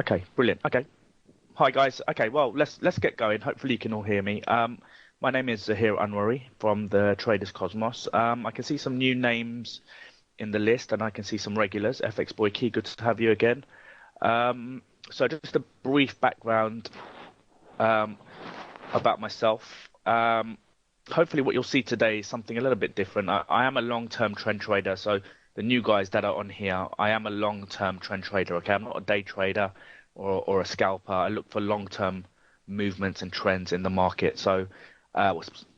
Okay, brilliant. Okay. Hi guys. Okay, well, let's get going. Hopefully you can all hear me. My name is Zaheer Anwari from the Traders Cosmos. I can see some new names in the list and I can see some regulars. FX Boy Key, good to have you again. So just a brief background um, about myself. Hopefully what you'll see today is something a little bit different. I am a long-term trend trader, so the new guys that are on here, I am a long-term trend trader, okay? I'm not a day trader or a scalper. I look for long-term movements and trends in the market. So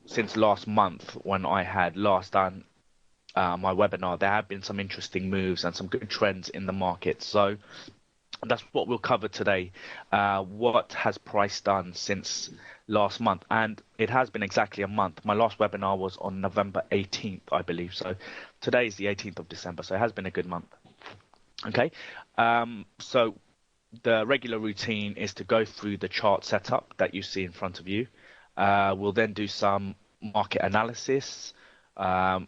since last month when I had last done my webinar, there have been some interesting moves and some good trends in the market. So that's what we'll cover today. What has price done since last month? And it has been exactly a month. My last webinar was on November 18th, I believe. So today is the 18th of December. So it has been a good month. Okay. So the regular routine is to go through the chart setup that you see in front of you. We'll then do some market analysis. The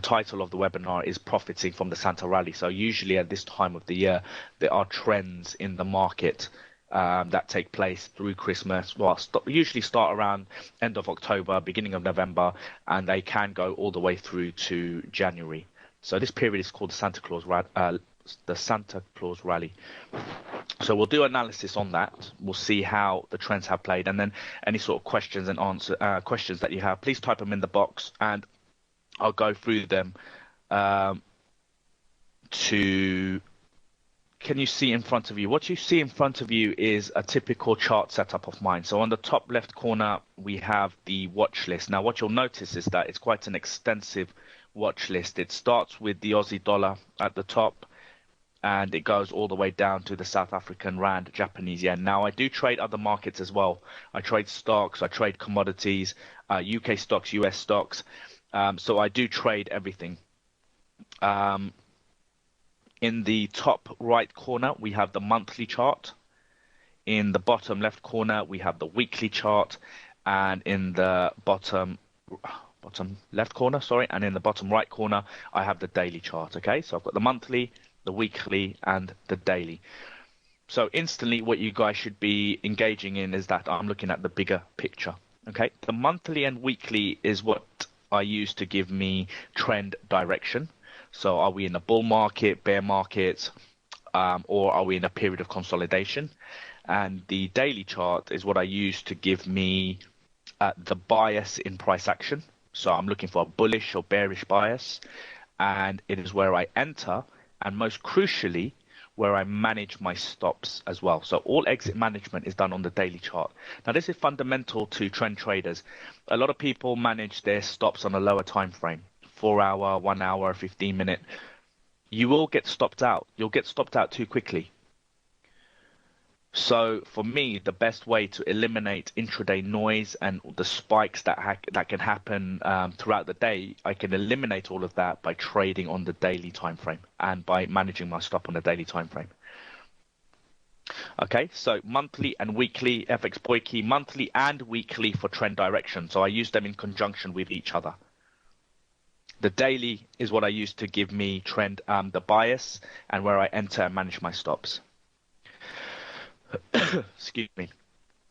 title of the webinar is Profiting from the Santa Rally. So usually at this time of the year, there are trends in the market that take place through Christmas. Well, usually start around end of October, beginning of November, and they can go all the way through to January. So this period is called the Santa Claus Rally. So we'll do analysis on that. We'll see how the trends have played, and then any sort of questions and questions that you have, please type them in the box, and I'll go through them. Can you see in front of you? What you see in front of you is a typical chart setup of mine. So on the top left corner, we have the watch list. Now, what you'll notice is that it's quite an extensive watch list. It starts with the Aussie dollar at the top, and it goes all the way down to the South African rand, Japanese yen. Now, I do trade other markets as well. I trade stocks, I trade commodities, UK stocks, US stocks. So I do trade everything. In the top right corner, we have the monthly chart. In the bottom left corner, we have the weekly chart. And in the bottom left corner, and in the bottom right corner, I have the daily chart. Okay, so I've got the monthly, the weekly, and the daily. So instantly, what you guys should be engaging in is that I'm looking at the bigger picture. Okay, the monthly and weekly is what I use to give me trend direction. So are we in a bull market, bear market, or are we in a period of consolidation? And the daily chart is what I use to give me the bias in price action. So I'm looking for a bullish or bearish bias, and it is where I enter, and most crucially, where I manage my stops as well. So all exit management is done on the daily chart. Now, this is fundamental to trend traders. A lot of people manage their stops on a lower time frame, 4 hour, 1 hour, 15-minute. You will get stopped out. You'll get stopped out too quickly. So for me, the best way to eliminate intraday noise and the spikes that can happen throughout the day, I can eliminate all of that by trading on the daily time frame and by managing my stop on the daily time frame. Okay, so monthly and weekly, FX Boy Key, monthly and weekly for trend direction. So I use them in conjunction with each other. The daily is what I use to give me trend, the bias, and where I enter and manage my stops. Excuse me.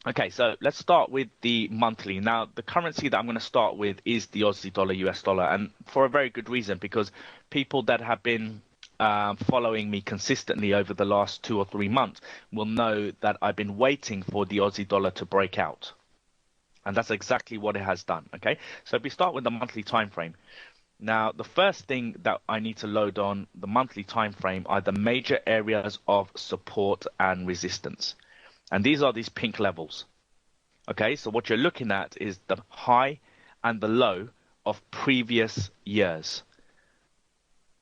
Okay, so let's start with the monthly. Now, the currency that I'm going to start with is the Aussie dollar, US dollar, and for a very good reason, because people that have been following me consistently over the last 2 or 3 months will know that I've been waiting for the Aussie dollar to break out. And that's exactly what it has done. Okay, so if we start with the monthly time frame. Now, the first thing that I need to load on the monthly time frame are the major areas of support and resistance. And these are these pink levels. Okay, so what you're looking at is the high and the low of previous years.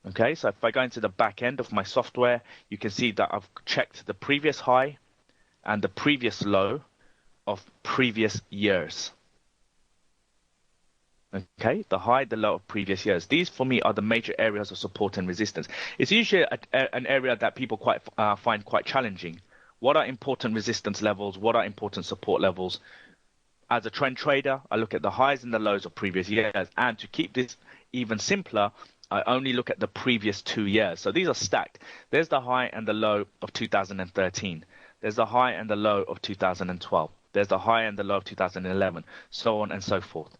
Okay, so if I go into the back end of my software, you can see that I've checked the previous high and the previous low of previous years. Okay, the high, the low of previous years. These, for me, are the major areas of support and resistance. It's usually an area that people find quite challenging. What are important resistance levels? What are important support levels? As a trend trader, I look at the highs and the lows of previous years. And to keep this even simpler, I only look at the previous 2 years. So these are stacked. There's the high and the low of 2013. There's the high and the low of 2012. There's the high and the low of 2011, so on and so forth.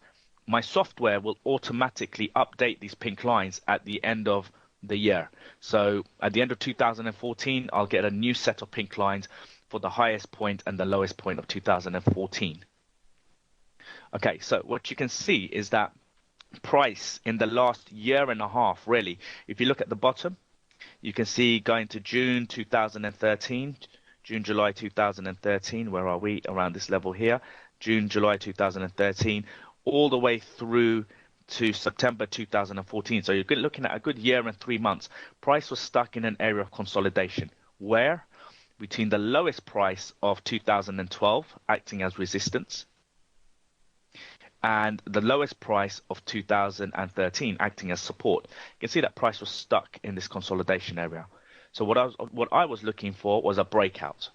My software will automatically update these pink lines at the end of the year. So at the end of 2014, I'll get a new set of pink lines for the highest point and the lowest point of 2014. Okay, so what you can see is that price in the last year and a half, really, if you look at the bottom, you can see going to June 2013, June, July 2013, where are we? Around this level here, June, July 2013, all the way through to September 2014. So you're looking at a good year and 3 months. Price was stuck in an area of consolidation. Where? Between the lowest price of 2012, acting as resistance, and the lowest price of 2013, acting as support. You can see that price was stuck in this consolidation area. So what I was looking for was a breakout.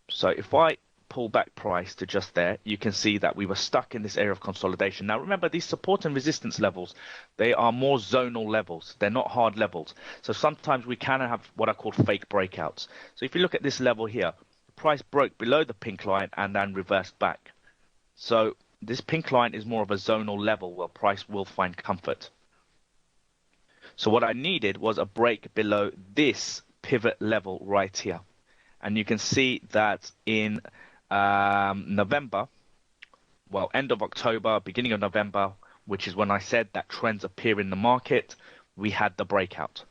So if I pull back price to just there, you can see that we were stuck in this area of consolidation. Now remember, these support and resistance levels, they are more zonal levels. They're not hard levels. So sometimes we can have what I call fake breakouts. So if you look at this level here, the price broke below the pink line and then reversed back. So this pink line is more of a zonal level where price will find comfort. So what I needed was a break below this pivot level right here. And you can see that in November, well, end of October, beginning of November, which is when I said that trends appear in the market, we had the breakout.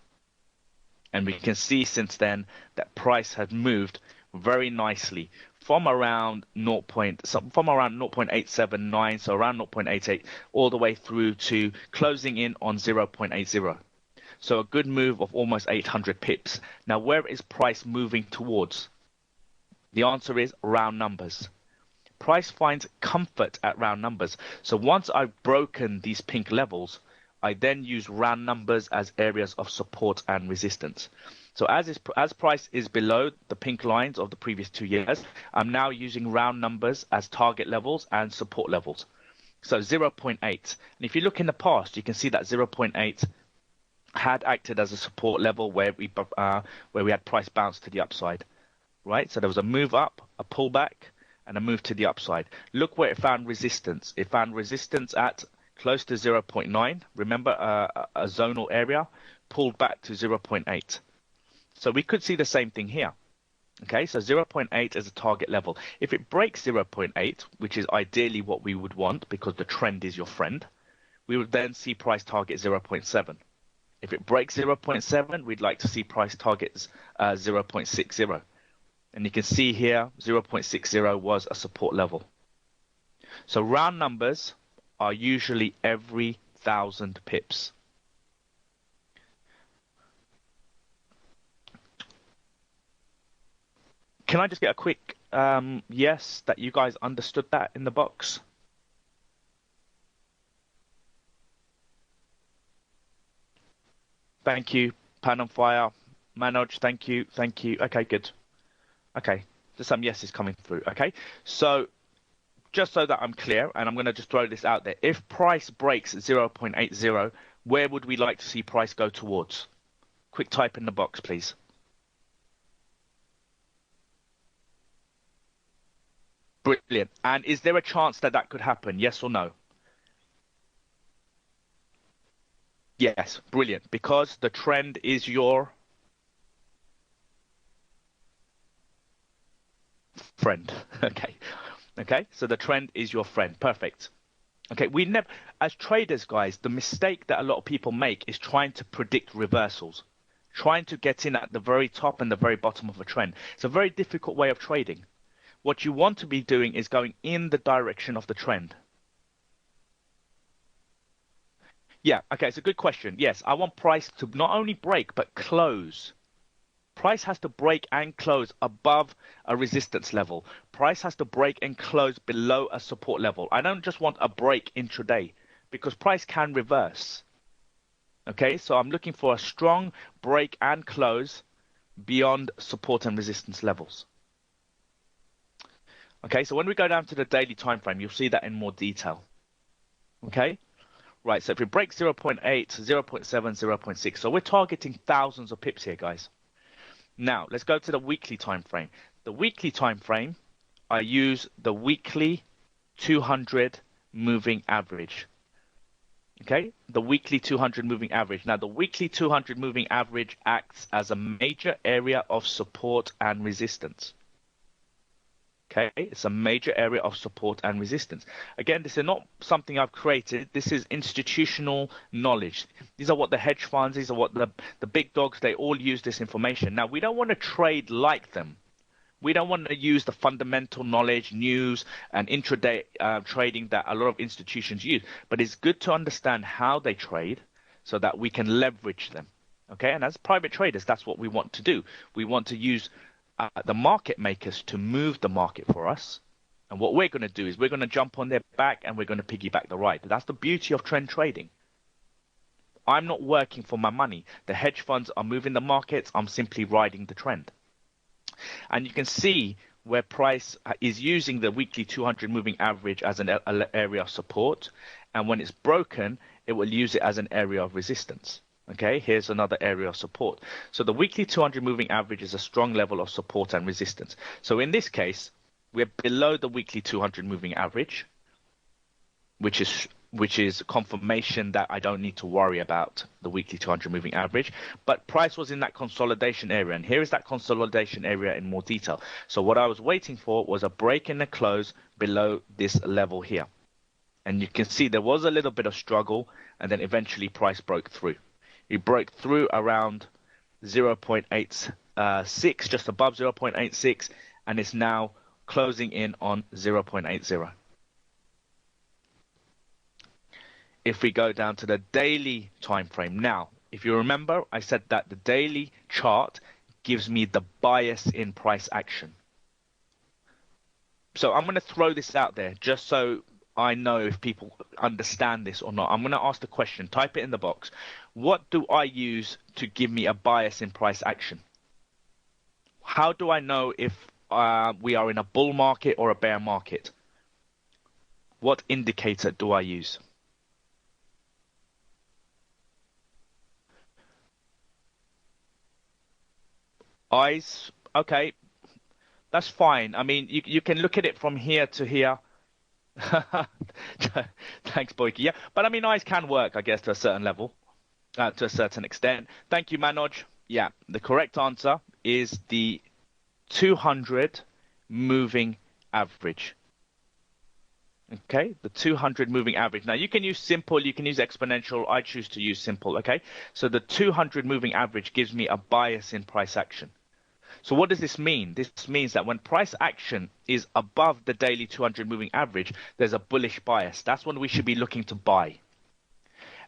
And we can see since then that price has moved very nicely from around 0.879, so around 0.88, all the way through to closing in on 0.80. So a good move of almost 800 pips. Now, where is price moving towards? The answer is round numbers. Price finds comfort at round numbers. So once I've broken these pink levels, I then use round numbers as areas of support and resistance. So as price is below the pink lines of the previous 2 years, I'm now using round numbers as target levels and support levels. So 0.8. And if you look in the past, you can see that 0.8 had acted as a support level where we had price bounce to the upside, right? So there was a move up, a pullback, and a move to the upside. Look where it found resistance. It found resistance at close to 0.9. Remember, a zonal area, pulled back to 0.8. So we could see the same thing here. Okay, so 0.8 is a target level. If it breaks 0.8, which is ideally what we would want because the trend is your friend, we would then see price target 0.7. If it breaks 0.7, we'd like to see price targets 0.60. And you can see here 0.60 was a support level. So round numbers are usually every 1,000 pips. Can I just get a quick yes that you guys understood that in the box? Thank you. Pan on fire. Manoj, thank you. Thank you. Okay, good. Okay, just some yeses coming through. Okay, so just so that I'm clear, and I'm going to just throw this out there. If price breaks 0.80, where would we like to see price go towards? Quick type in the box, please. Brilliant. And is there a chance that that could happen? Yes or no? Yes, brilliant. Because the trend is your friend. Okay. Okay. So the trend is your friend. Perfect. Okay. We never, as traders, guys, the mistake that a lot of people make is trying to predict reversals, trying to get in at the very top and the very bottom of a trend. It's a very difficult way of trading. What you want to be doing is going in the direction of the trend. Yeah, okay, it's a good question. Yes, I want price to not only break, but close. Price has to break and close above a resistance level. Price has to break and close below a support level. I don't just want a break intraday because price can reverse. Okay, so I'm looking for a strong break and close beyond support and resistance levels. Okay, so when we go down to the daily time frame, you'll see that in more detail. Okay, Right, so if we break 0.8, 0.7, 0.6, so we're targeting thousands of pips here, guys. Now, let's go to the weekly time frame. The weekly time frame, I use the weekly 200 moving average. Okay, the weekly 200 moving average. Now, the weekly 200 moving average acts as a major area of support and resistance. Okay, it's a major area of support and resistance. Again, this is not something I've created. This is institutional knowledge. These are what the hedge funds, these are what the big dogs, they all use this information. Now, we don't want to trade like them. We don't want to use the fundamental knowledge, news, and intraday trading that a lot of institutions use. But it's good to understand how they trade so that we can leverage them. Okay, and as private traders, that's what we want to do. We want to use the market makers to move the market for us. And what we're going to do is we're going to jump on their back and we're going to piggyback the ride. That's the beauty of trend trading. I'm not working for my money. The hedge funds are moving the markets. I'm simply riding the trend. And you can see where price is using the weekly 200 moving average as an area of support. And when it's broken, it will use it as an area of resistance. Okay, here's another area of support. So the weekly 200 moving average is a strong level of support and resistance. So in this case, we're below the weekly 200 moving average, which is confirmation that I don't need to worry about the weekly 200 moving average. But price was in that consolidation area, and here is that consolidation area in more detail. So what I was waiting for was a break in the close below this level here. And you can see there was a little bit of struggle, and then eventually price broke through. It broke through around 0.86, just above 0.86, and it's now closing in on 0.80. If we go down to the daily time frame, now, if you remember, I said that the daily chart gives me the bias in price action. So I'm going to throw this out there just so I know if people understand this or not. I'm going to ask the question, type it in the box. What do I use to give me a bias in price action? How do I know if we are in a bull market or a bear market? What indicator do I use? Eyes, okay, that's fine. I mean, you can look at it from here to here. Thanks, Boyke. Yeah, but I mean, eyes can work, I guess, to a certain level, to a certain extent. Thank you, Manoj. Yeah, the correct answer is the 200 moving average. Okay, the 200 moving average. Now, you can use simple, you can use exponential. I choose to use simple, okay? So the 200 moving average gives me a bias in price action. So what does this mean? This means that when price action is above the daily 200 moving average, there's a bullish bias. That's when we should be looking to buy.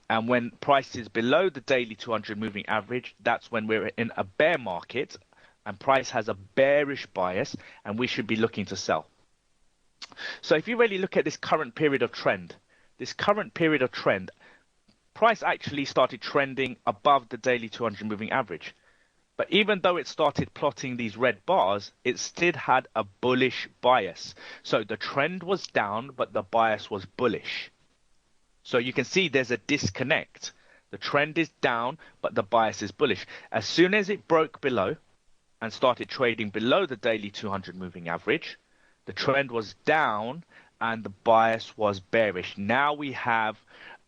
And when price is below the daily 200 moving average, that's when we're in a bear market and price has a bearish bias and we should be looking to sell. So if you really look at this current period of trend, price actually started trending above the daily 200 moving average. But even though it started plotting these red bars, it still had a bullish bias. So the trend was down, but the bias was bullish. So you can see there's a disconnect. The trend is down, but the bias is bullish. As soon as it broke below and started trading below the daily 200 moving average, the trend was down and the bias was bearish. Now we have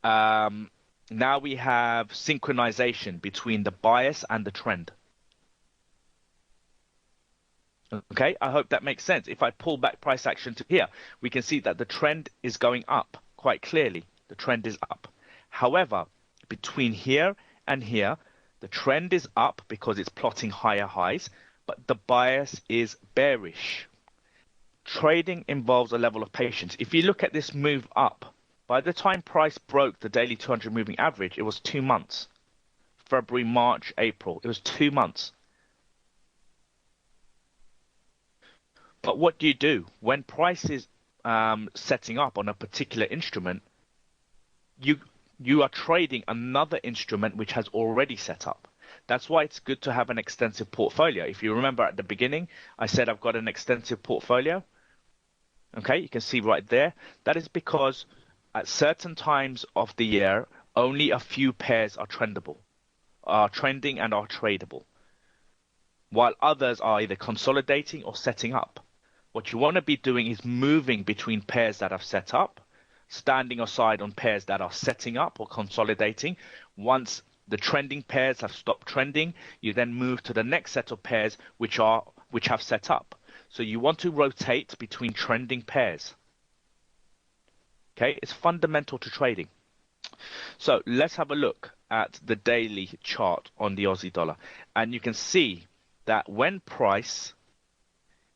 synchronization between the bias and the trend. Okay, I hope that makes sense. If I pull back price action to here, we can see that the trend is going up quite clearly. The trend is up. However, between here and here, the trend is up because it's plotting higher highs, but the bias is bearish. Trading involves a level of patience. If you look at this move up, by the time price broke the daily 200 moving average, it was 2 months. February, March, April. It was 2 months. But what do you do? When price is setting up on a particular instrument, you are trading another instrument which has already set up. That's why it's good to have an extensive portfolio. If you remember at the beginning, I said I've got an extensive portfolio. Okay, you can see right there. That is because At certain times of the year, only a few pairs are trendable, are trending and are tradable, while others are either consolidating or setting up. What you want to be doing is moving between pairs that have set up, standing aside on pairs that are setting up or consolidating. Once the trending pairs have stopped trending, you then move to the next set of pairs which have set up. So you want to rotate between trending pairs. Okay, it's fundamental to trading. So let's have a look at the daily chart on the Aussie dollar. And you can see that when price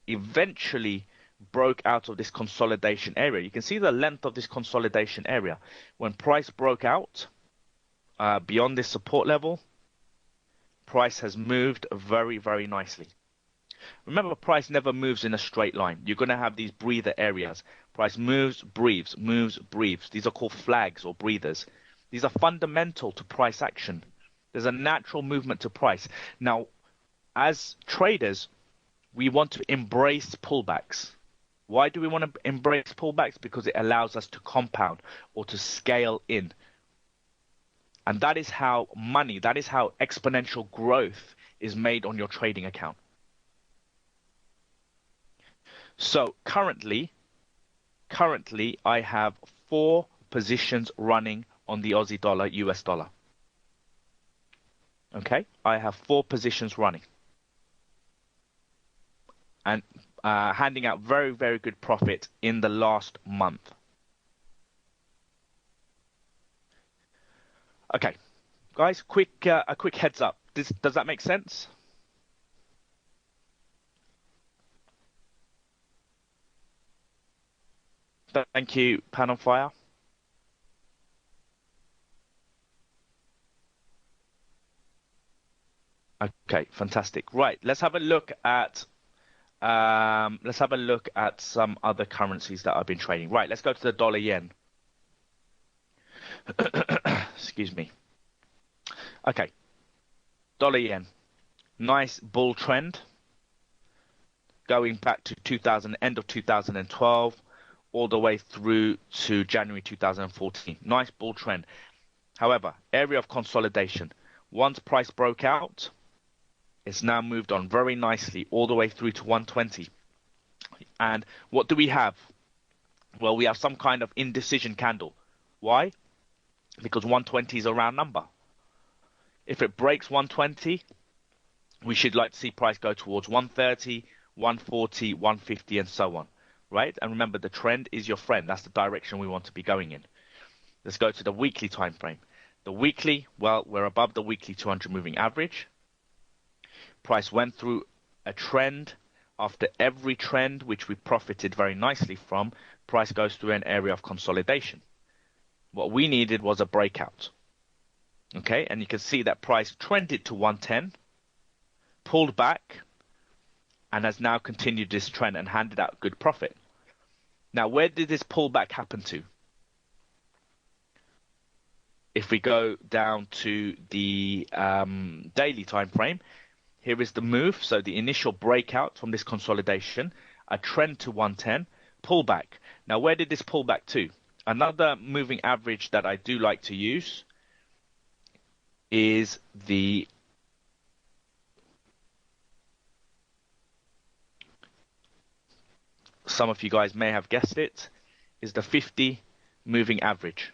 eventually broke out of this consolidation area, you can see the length of this consolidation area. When price broke out beyond this support level, price has moved very, very nicely. Remember, price never moves in a straight line. You're going to have these breather areas. Price moves, breathes, moves, breathes. These are called flags or breathers. These are fundamental to price action. There's a natural movement to price. Now, as traders, we want to embrace pullbacks. Why do we want to embrace pullbacks? Because it allows us to compound or to scale in. And that is how money, that is how exponential growth is made on your trading account. So currently I have 4 positions running on the Aussie dollar, US dollar. Okay, I have 4 positions running. And handing out very, very good profit in the last month. Okay, guys, a quick heads up. Does that make sense? Thank you, Pan on Fire. Okay, fantastic. Right, let's have a look at some other currencies that I've been trading. Right, let's go to the dollar yen. Excuse me. Okay, dollar yen. Nice bull trend going back to end of 2012 all the way through to January 2014. Nice bull trend. However, area of consolidation. Once price broke out, it's now moved on very nicely all the way through to 120. And what do we have? Well, we have some kind of indecision candle. Why? Because 120 is a round number. If it breaks 120, we should like to see price go towards 130, 140, 150, and so on. Right? And remember, the trend is your friend. That's the direction we want to be going in. Let's go to the weekly time frame. The weekly, well, we're above the weekly 200 moving average. Price went through a trend. After every trend, which we profited very nicely from, price goes through an area of consolidation. What we needed was a breakout. Okay, and you can see that price trended to 110, pulled back, and has now continued this trend and handed out good profit. Now, where did this pullback happen to? If we go down to the daily time frame, here is the move. So the initial breakout from this consolidation, a trend to 110, pullback. Now, where did this pull back to? Another moving average that I do like to use is some of you guys may have guessed it, is the 50 moving average.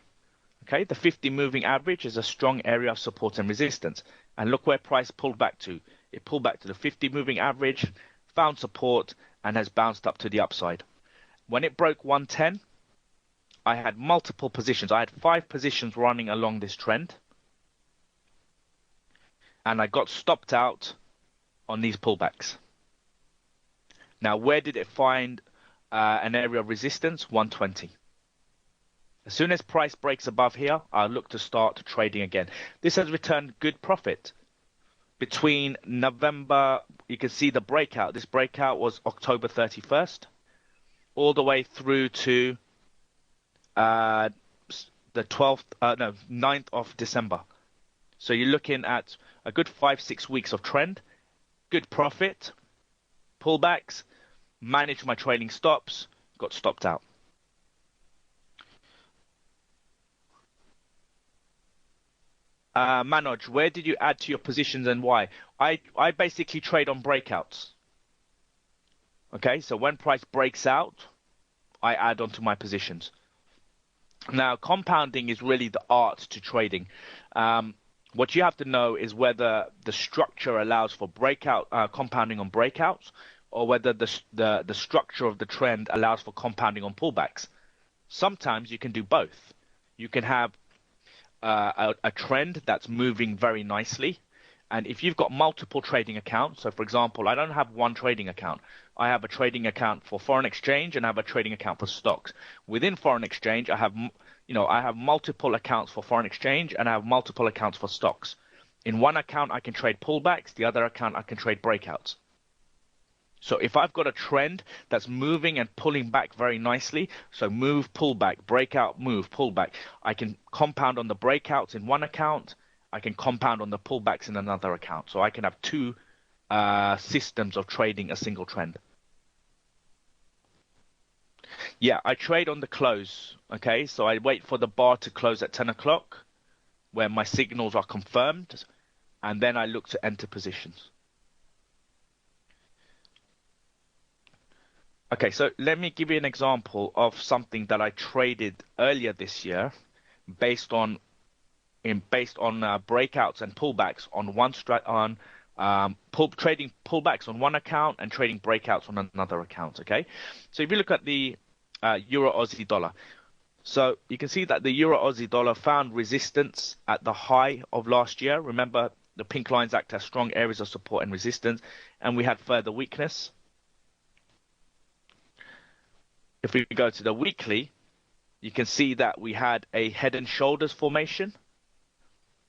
Okay, the 50 moving average is a strong area of support and resistance. And look where price pulled back to. It pulled back to the 50 moving average, found support, and has bounced up to the upside. When it broke 110, I had multiple positions. I had 5 positions running along this trend. And I got stopped out on these pullbacks. Now, where did it find an area of resistance? 120. As soon as price breaks above here, I'll look to start trading again. This has returned good profit. Between November, you can see the breakout. This breakout was October 31st, all the way through to the 9th of December. So you're looking at a good 5-6 weeks of trend, good profit, pullbacks, managed my trading stops, got stopped out. Manoj, where did you add to your positions and why? I basically trade on breakouts. Okay, so when price breaks out, I add onto my positions. Now, compounding is really the art to trading. What you have to know is whether the structure allows for breakout compounding on breakouts, or whether the structure of the trend allows for compounding on pullbacks. Sometimes you can do both. You can have a trend that's moving very nicely. And if you've got multiple trading accounts, so for example, I don't have one trading account. I have a trading account for foreign exchange and I have a trading account for stocks. Within foreign exchange, I have multiple accounts for foreign exchange and I have multiple accounts for stocks. In one account, I can trade pullbacks. The other account, I can trade breakouts. So if I've got a trend that's moving and pulling back very nicely, so move, pullback, breakout, move, pullback, I can compound on the breakouts in one account. I can compound on the pullbacks in another account. So I can have two systems of trading a single trend. Yeah, I trade on the close. Okay, so I wait for the bar to close at 10 o'clock where my signals are confirmed, and then I look to enter positions. Okay, so let me give you an example of something that I traded earlier this year based on breakouts and pullbacks on trading pullbacks on one account and trading breakouts on another account. Okay, so if you look at the Euro Aussie dollar, so you can see that the Euro Aussie dollar found resistance at the high of last year. Remember, the pink lines act as strong areas of support and resistance, and we had further weakness. If we go to the weekly, you can see that we had a head and shoulders formation.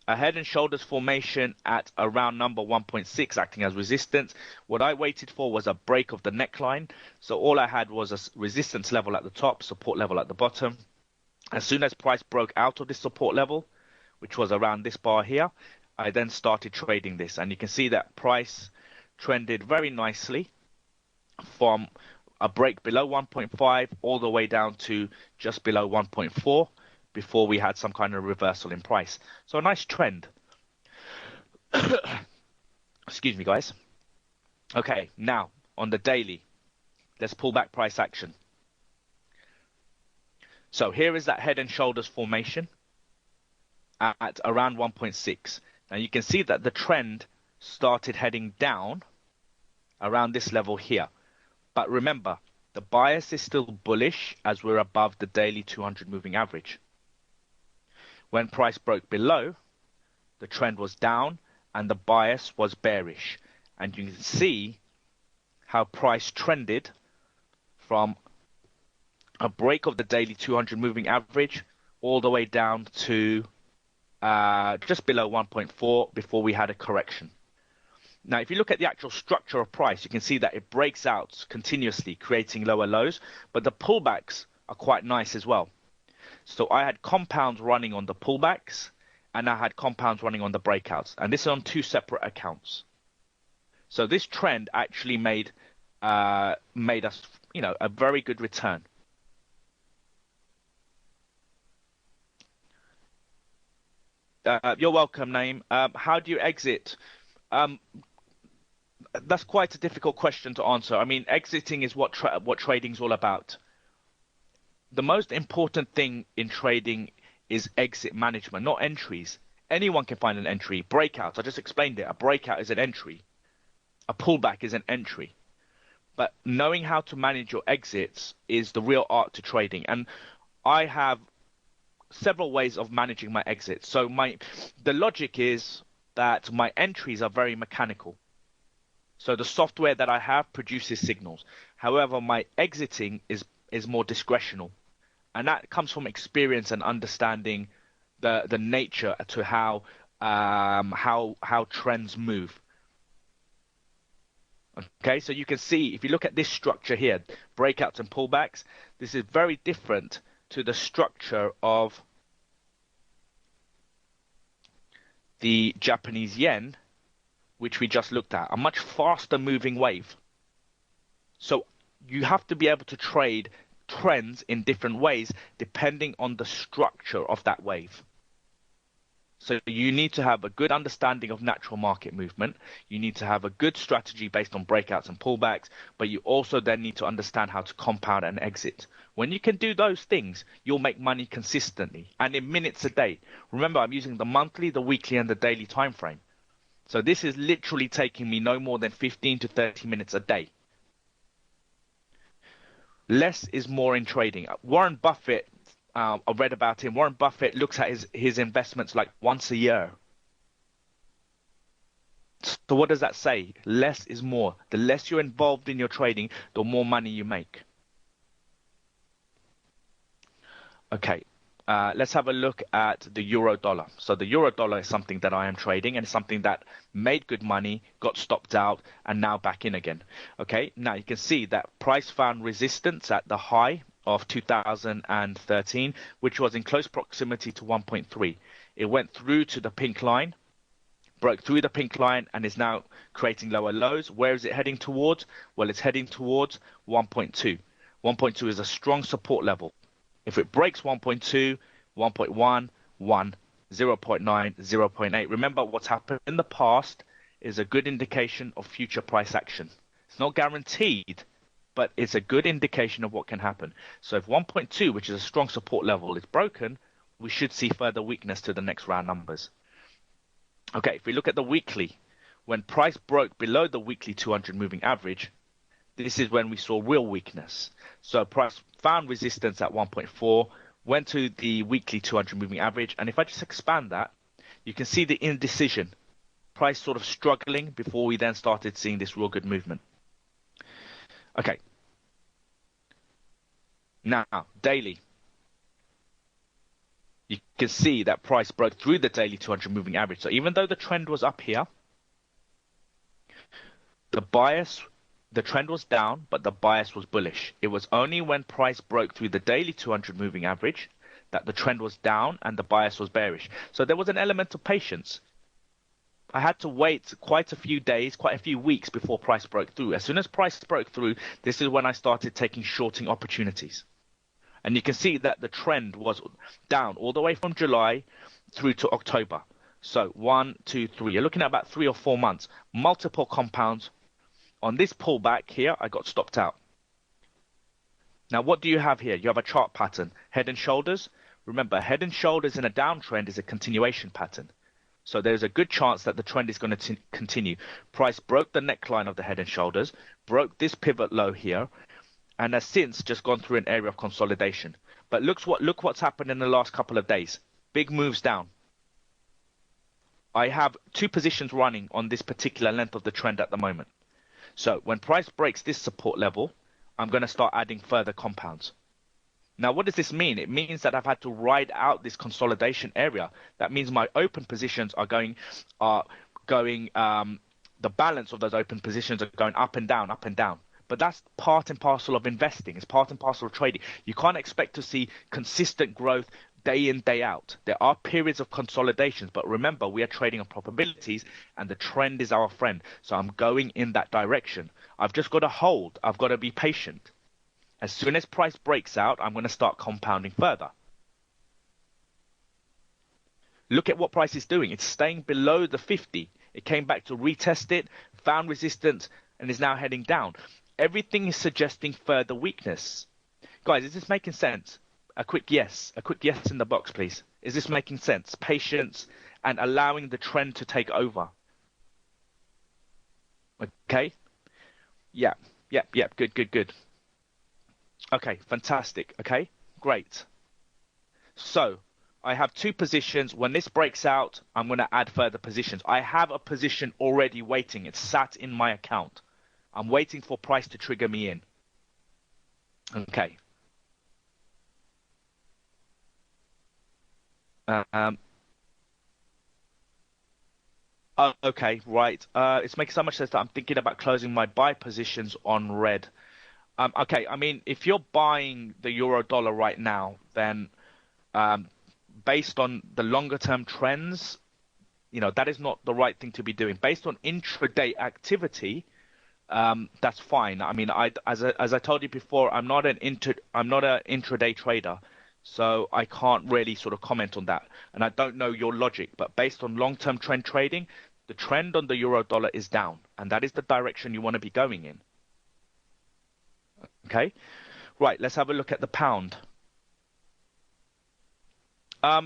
A head and shoulders formation at around number 1.6 acting as resistance. What I waited for was a break of the neckline. So all I had was a resistance level at the top, support level at the bottom. As soon as price broke out of this support level, which was around this bar here, I then started trading this. And you can see that price trended very nicely from a break below 1.5 all the way down to just below 1.4 before we had some kind of reversal in price. So a nice trend. Excuse me, guys. Okay, now on the daily, let's pull back price action. So here is that head and shoulders formation at around 1.6. Now you can see that the trend started heading down around this level here. But remember, the bias is still bullish as we're above the daily 200 moving average. When price broke below, the trend was down and the bias was bearish. And you can see how price trended from a break of the daily 200 moving average all the way down to just below 1.4 before we had a correction. Now, if you look at the actual structure of price, you can see that it breaks out continuously, creating lower lows, but the pullbacks are quite nice as well. So I had compounds running on the pullbacks, and I had compounds running on the breakouts, and this is on two separate accounts. So this trend actually made us, a very good return. You're welcome, Naeem. How do you exit? That's quite a difficult question to answer. I mean, exiting is what trading is all about. The most important thing in trading is exit management, not entries. Anyone can find an entry. Breakouts, I just explained it. A breakout is an entry. A pullback is an entry. But knowing how to manage your exits is the real art to trading. And I have several ways of managing my exits. So the logic is that my entries are very mechanical. So the software that I have produces signals. However, my exiting is more discretional. And that comes from experience and understanding the nature to how trends move. Okay, so you can see if you look at this structure here, breakouts and pullbacks, this is very different to the structure of the Japanese yen, which we just looked at, a much faster moving wave. So you have to be able to trade trends in different ways depending on the structure of that wave. So you need to have a good understanding of natural market movement. You need to have a good strategy based on breakouts and pullbacks, but you also then need to understand how to compound and exit. When you can do those things, you'll make money consistently and in minutes a day. Remember, I'm using the monthly, the weekly, and the daily time frame. So this is literally taking me no more than 15 to 30 minutes a day. Less is more in trading. Warren Buffett, I've read about him. Warren Buffett looks at his investments like once a year. So what does that say? Less is more. The less you're involved in your trading, the more money you make. Okay, let's have a look at the euro dollar. So the euro dollar is something that I am trading, and it's something that made good money, got stopped out, and now back in again. Okay, now you can see that price found resistance at the high of 2013, which was in close proximity to 1.3. It went through to the pink line, broke through the pink line, and is now creating lower lows. Where is it heading towards? Well, it's heading towards 1.2. 1.2 is a strong support level. If it breaks 1.2, 1.1, 1, 0.9, 0.8, remember what's happened in the past is a good indication of future price action. It's not guaranteed, but it's a good indication of what can happen. So if 1.2, which is a strong support level, is broken, we should see further weakness to the next round numbers. Okay, if we look at the weekly, when price broke below the weekly 200 moving average, this is when we saw real weakness. So price found resistance at 1.4, went to the weekly 200 moving average. And if I just expand that, you can see the indecision. Price sort of struggling before we then started seeing this real good movement. Okay. Now, daily. You can see that price broke through the daily 200 moving average. So even though the trend was up here, the trend was down, but the bias was bullish. It was only when price broke through the daily 200 moving average that the trend was down and the bias was bearish. So there was an element of patience. I had to wait quite a few days, quite a few weeks before price broke through. As soon as price broke through, this is when I started taking shorting opportunities. And you can see that the trend was down all the way from July through to October. So 1, 2, 3. You're looking at about 3 or 4 months. Multiple compounds. On this pullback here, I got stopped out. Now, what do you have here? You have a chart pattern. Head and shoulders. Remember, head and shoulders in a downtrend is a continuation pattern. So there's a good chance that the trend is going to continue. Price broke the neckline of the head and shoulders, broke this pivot low here, and has since just gone through an area of consolidation. But look what's happened in the last couple of days. Big moves down. I have 2 positions running on this particular length of the trend at the moment. So when price breaks this support level, I'm going to start adding further compounds. Now, what does this mean? It means that I've had to ride out this consolidation area. That means my open positions are going, the balance of those open positions are going up and down, up and down. But that's part and parcel of investing. It's part and parcel of trading. You can't expect to see consistent growth day in, day out. There are periods of consolidations, but remember, we are trading on probabilities and the trend is our friend. So I'm going in that direction. I've just got to hold. I've got to be patient. As soon as price breaks out, I'm going to start compounding further. Look at what price is doing. It's staying below the 50. It came back to retest it, found resistance, and is now heading down. Everything is suggesting further weakness. Guys, is this making sense? A quick yes in the box, please. Is this making sense? Patience and allowing the trend to take over. Okay. Yeah. Good. Okay, fantastic. Okay, great. So I have 2 positions. When this breaks out, I'm going to add further positions. I have a position already waiting. It's sat in my account. I'm waiting for price to trigger me in. Okay. Okay, right. It's making so much sense that I'm thinking about closing my buy positions on red. Okay, I mean, if you're buying the euro dollar right now, then based on the longer term trends, that is not the right thing to be doing. Based on intraday activity, that's fine. I mean, as I told you before, I'm not an intraday trader. So I can't really sort of comment on that. And I don't know your logic, but based on long-term trend trading, the trend on the euro dollar is down, and that is the direction you want to be going in. Okay, right, let's have a look at the pound.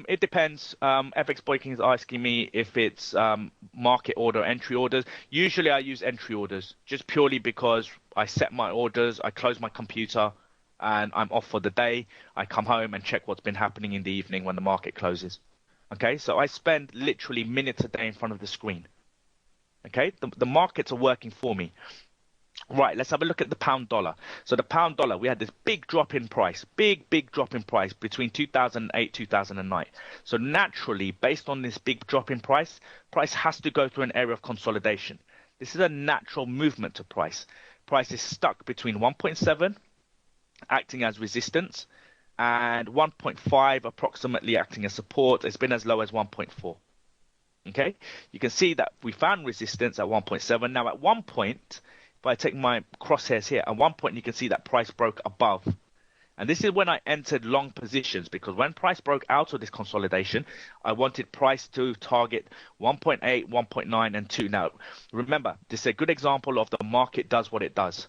It depends. FX Breaking is asking me if it's market order, entry orders. Usually I use entry orders just purely because I set my orders, I close my computer, and I'm off for the day. I come home and check what's been happening in the evening when the market closes. Okay, so I spend literally minutes a day in front of the screen. Okay, the markets are working for me. Right, let's have a look at the pound dollar. So the pound dollar, we had this big drop in price, big drop in price between 2008, 2009. So naturally, based on this big drop in price, price has to go through an area of consolidation. This is a natural movement to price. Price is stuck between 1.7, acting as resistance, and 1.5 approximately acting as support. It's been as low as 1.4. Okay, you can see that we found resistance at 1.7. Now at one point, if I take my crosshairs here, at one point you can see that price broke above. And this is when I entered long positions, because when price broke out of this consolidation, I wanted price to target 1.8, 1.9, and 2. Now, remember, this is a good example of the market does what it does.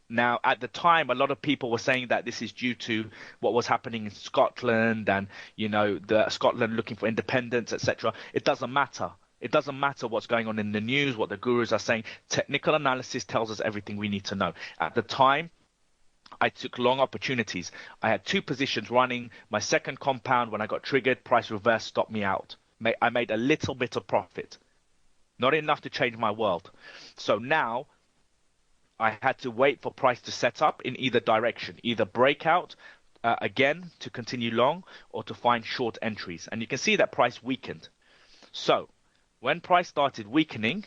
Now, at the time, a lot of people were saying that this is due to what was happening in Scotland and, the Scotland looking for independence, etc. It doesn't matter. It doesn't matter what's going on in the news, what the gurus are saying. Technical analysis tells us everything we need to know. At the time, I took long opportunities. I had 2 positions running. My second compound, when I got triggered, price reverse stopped me out. I made a little bit of profit. Not enough to change my world. So now I had to wait for price to set up in either direction, either breakout again to continue long or to find short entries. And you can see that price weakened. So when price started weakening,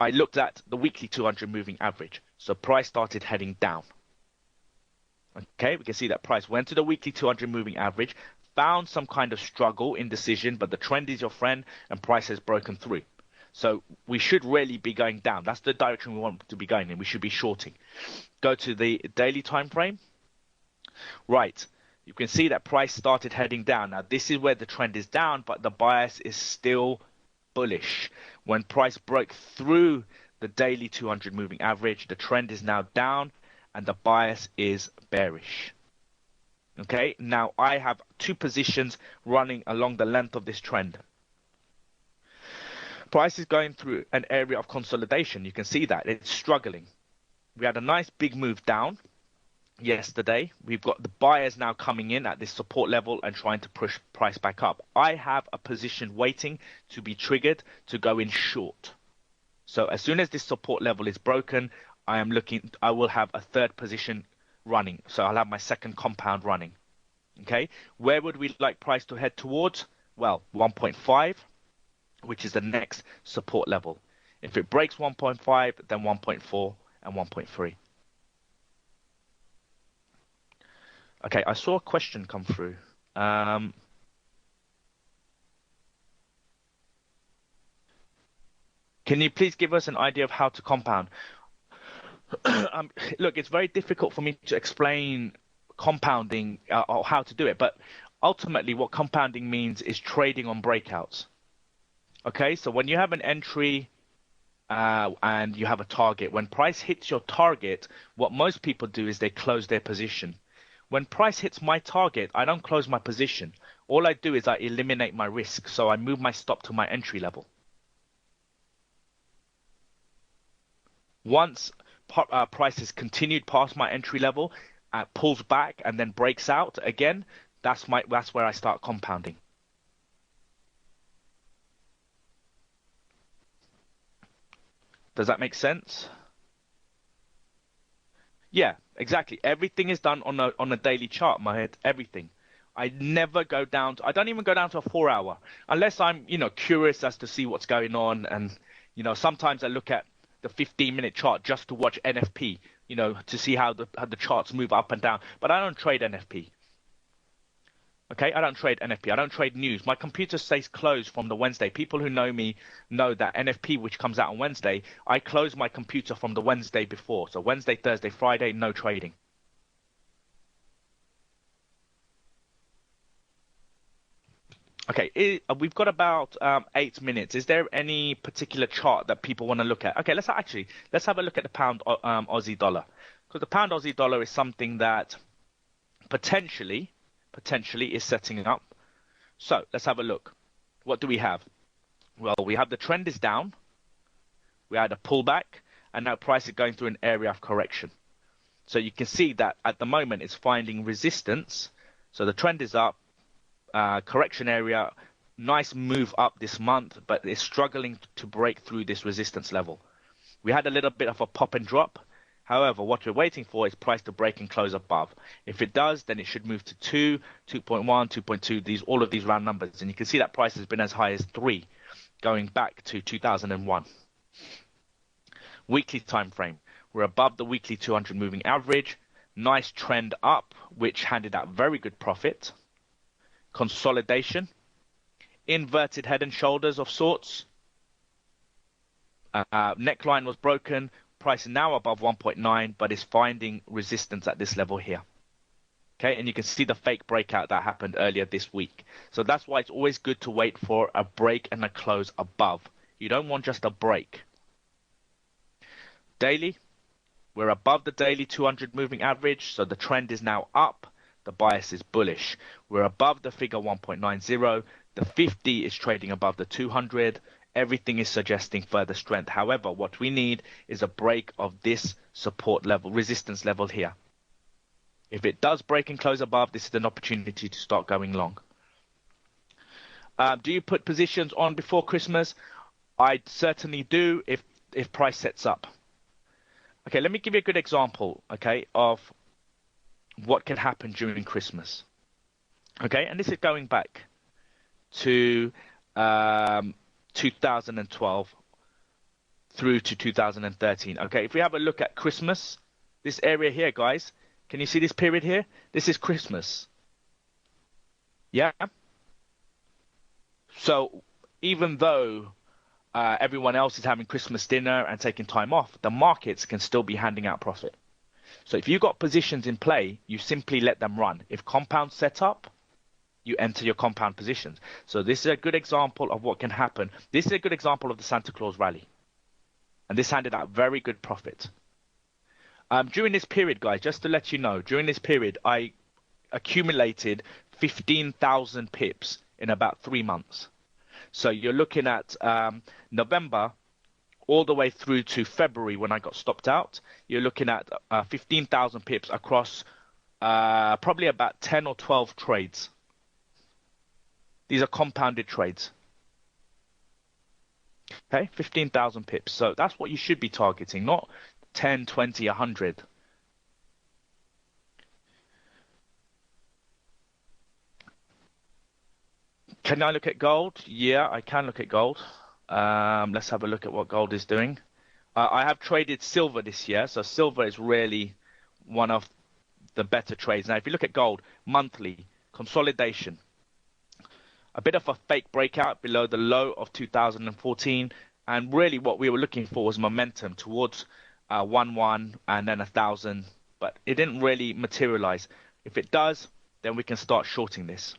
I looked at the weekly 200 moving average. So price started heading down. Okay, we can see that price went to the weekly 200 moving average, found some kind of struggle, indecision, but the trend is your friend and price has broken through. So we should really be going down. That's the direction we want to be going in. We should be shorting. Go to the daily time frame. Right. You can see that price started heading down. Now, this is where the trend is down, but the bias is still bullish. When price broke through the daily 200 moving average, the trend is now down and the bias is bearish. Okay, now I have 2 positions running along the length of this trend. Price is going through an area of consolidation. You can see that it's struggling. We had a nice big move down yesterday. We've got the buyers now coming in at this support level and trying to push price back up. I have a position waiting to be triggered to go in short. So as soon as this support level is broken, I will have a 3rd position running. So I'll have my second compound running. Okay, where would we like price to head towards? Well, 1.5. which is the next support level. If it breaks 1.5, then 1.4 and 1.3. Okay, I saw a question come through. Can you please give us an idea of how to compound? Look, it's very difficult for me to explain compounding or how to do it, but ultimately what compounding means is trading on breakouts. Okay, so when you have an entry and you have a target, when price hits your target, what most people do is they close their position. When price hits my target, I don't close my position. All I do is I eliminate my risk. So I move my stop to my entry level. Once price has continued past my entry level, pulls back and then breaks out again, that's where I start compounding. Does that make sense? Yeah, exactly. Everything is done on a daily chart, Mahid. Everything. I never go down to, I don't even go down to a 4-hour unless I'm, curious as to see what's going on. And, sometimes I look at the 15-minute chart just to watch NFP, to see how the charts move up and down. But I don't trade NFP. Okay, I don't trade NFP. I don't trade news. My computer stays closed from the Wednesday. People who know me know that NFP, which comes out on Wednesday, I close my computer from the Wednesday before. So Wednesday, Thursday, Friday, no trading. Okay, we've got about 8 minutes. Is there any particular chart that people want to look at? Okay, let's have a look at the pound Aussie dollar, because the pound Aussie dollar is something that potentially is setting up. So let's have a look. What do we have? Well, we have the trend is down. We had a pullback, and now price is going through an area of correction. So you can see that at the moment it's finding resistance. So the trend is up, correction area, nice move up this month, but it's struggling to break through this resistance level. We had a little bit of a pop and drop. However, what we're waiting for is price to break and close above. If it does, then it should move to 2, 2.1, 2.2, all of these round numbers. And you can see that price has been as high as 3, going back to 2001. Weekly time frame. We're above the weekly 200 moving average. Nice trend up, which handed out very good profit. Consolidation. Inverted head and shoulders of sorts. Neckline was broken. Price is now above 1.9, but is finding resistance at this level here. Okay, and you can see the fake breakout that happened earlier this week. So that's why it's always good to wait for a break and a close above. You don't want just a break. Daily, we're above the daily 200 moving average, so the trend is now up. The bias is bullish. We're above the figure 1.90. The 50 is trading above the 200. Everything is suggesting further strength. However, what we need is a break of this support level, resistance level here. If it does break and close above, this is an opportunity to start going long. Do you put positions on before Christmas? I certainly do if price sets up. Okay, let me give you a good example, okay, of what can happen during Christmas. Okay, and this is going back to 2012 through to 2013. Okay, if we have a look at Christmas, this area here, guys, can you see this period here? This is Christmas. Yeah. So even though everyone else is having Christmas dinner and taking time off, the markets can still be handing out profit. So if you've got positions in play, you simply let them run. If compound set up, you enter your compound positions. So this is a good example of what can happen. This is a good example of the Santa Claus rally. And this handed out very good profit. During this period, guys, just to let you know, during this period, I accumulated 15,000 pips in about 3 months. So you're looking at November all the way through to February when I got stopped out. You're looking at 15,000 pips across probably about 10 or 12 trades. These are compounded trades. Okay, 15,000 pips. So that's what you should be targeting, not 10, 20, 100. Can I look at gold? Yeah, I can look at gold. Let's have a look at what gold is doing. I have traded silver this year, so silver is really one of the better trades. Now, if you look at gold, monthly, consolidation, a bit of a fake breakout below the low of 2014, and really what we were looking for was momentum towards 1,1 and then 1,000, but it didn't really materialize. If it does, then we can start shorting this.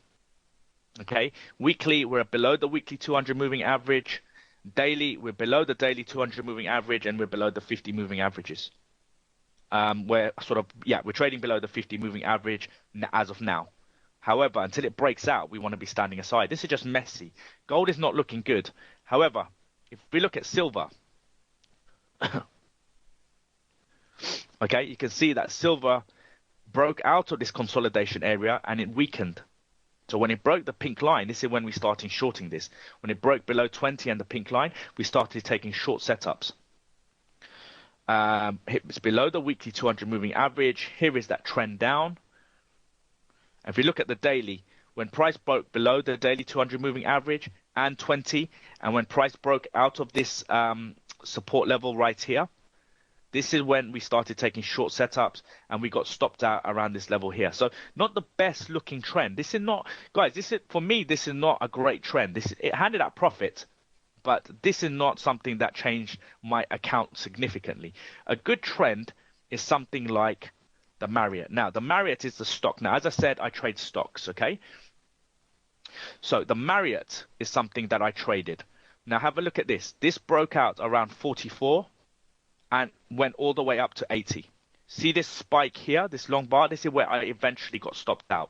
Okay, weekly, we're below the weekly 200 moving average. Daily, we're below the daily 200 moving average, and we're below the 50 moving averages. We're trading below the 50 moving average as of now. However, until it breaks out, we want to be standing aside. This is just messy. Gold is not looking good. However, if we look at silver, okay, you can see that silver broke out of this consolidation area and it weakened. So when it broke the pink line, this is when we started shorting this. When it broke below 20 and the pink line, we started taking short setups. It's below the weekly 200 moving average. Here is that trend down. And if you look at the daily, when price broke below the daily 200 moving average and 20, and when price broke out of this support level right here, this is when we started taking short setups and we got stopped out around this level here. So not the best looking trend. This is not, guys, for me, this is not a great trend. It handed out profit, but this is not something that changed my account significantly. A good trend is something like the Marriott. Now, the Marriott is the stock. Now, as I said, I trade stocks, okay? So the Marriott is something that I traded. Now have a look at this. This broke out around 44 and went all the way up to 80. See this spike here, this long bar? This is where I eventually got stopped out.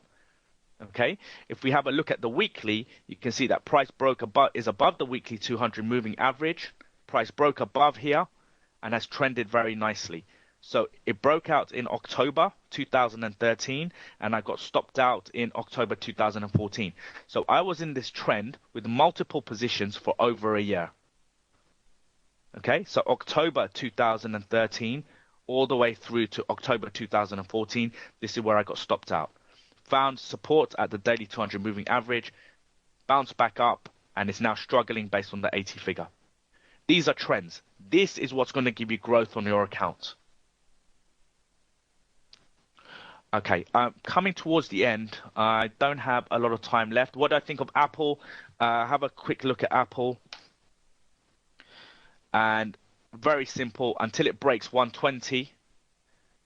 Okay, if we have a look at the weekly, you can see that price broke is above the weekly 200 moving average. Price broke above here and has trended very nicely. So it broke out in October 2013 and I got stopped out in October 2014. So I was in this trend with multiple positions for over a year. Okay, so October 2013 all the way through to October 2014, this is where I got stopped out. Found support at the daily 200 moving average, bounced back up, and is now struggling based on the 80 figure. These are trends. This is what's going to give you growth on your account. Okay, coming towards the end, I don't have a lot of time left. What do I think of Apple? Have a quick look at Apple. And very simple, until it breaks 120.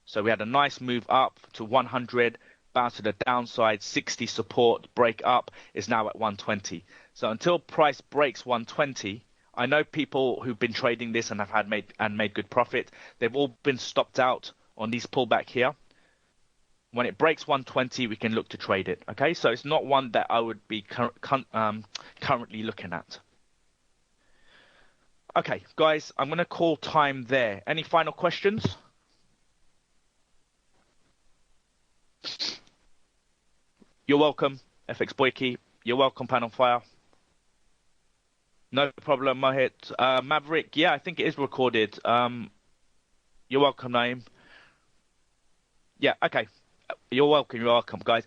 So we had a nice move up to 100. Bounce to the downside, 60 support, break up, is now at 120. So until price breaks 120, I know people who've been trading this and have made good profit. They've all been stopped out on these pullback here. When it breaks 120, we can look to trade it. Okay, so it's not one that I would be currently looking at. Okay, guys, I'm going to call time there. Any final questions? You're welcome, FX Boyki. You're welcome, Pan on Fire. No problem, Mohit. Maverick, yeah, I think it is recorded. You're welcome, Naeem. Yeah, okay. You're welcome, guys.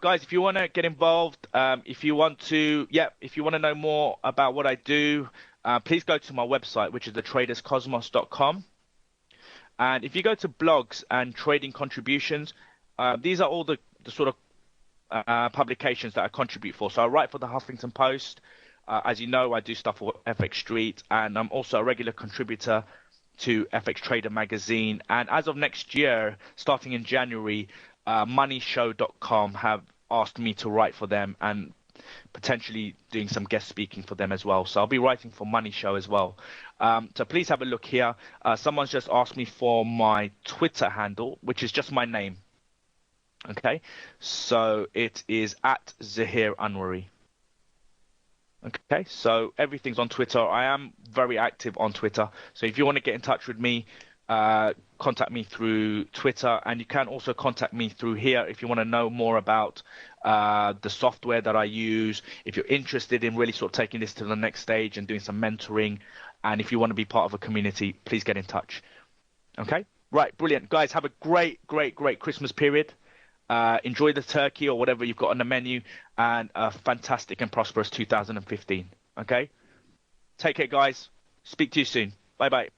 Guys, if you want to get involved, if you want to know more about what I do, please go to my website, which is thetraderscosmos.com. And if you go to blogs and trading contributions, these are all the sort of publications that I contribute for. So I write for the Huffington Post. As you know, I do stuff for FXStreet, and I'm also a regular contributor to FX Trader magazine. And as of next year, starting in January, moneyshow.com have asked me to write for them and potentially doing some guest speaking for them as well. So I'll be writing for Money Show as well. So please have a look here. Someone's just asked me for my Twitter handle, which is just my name. Okay, so it is at Zaheer Anwari. Okay, so everything's on Twitter. I am very active on Twitter. So if you want to get in touch with me, contact me through Twitter, and you can also contact me through here if you want to know more about the software that I use. If you're interested in really sort of taking this to the next stage and doing some mentoring, and if you want to be part of a community, please get in touch. Okay, right, brilliant. Guys, have a great Christmas period. Enjoy the turkey or whatever you've got on the menu, and a fantastic and prosperous 2015. Okay? Take care, guys. Speak to you soon. Bye-bye.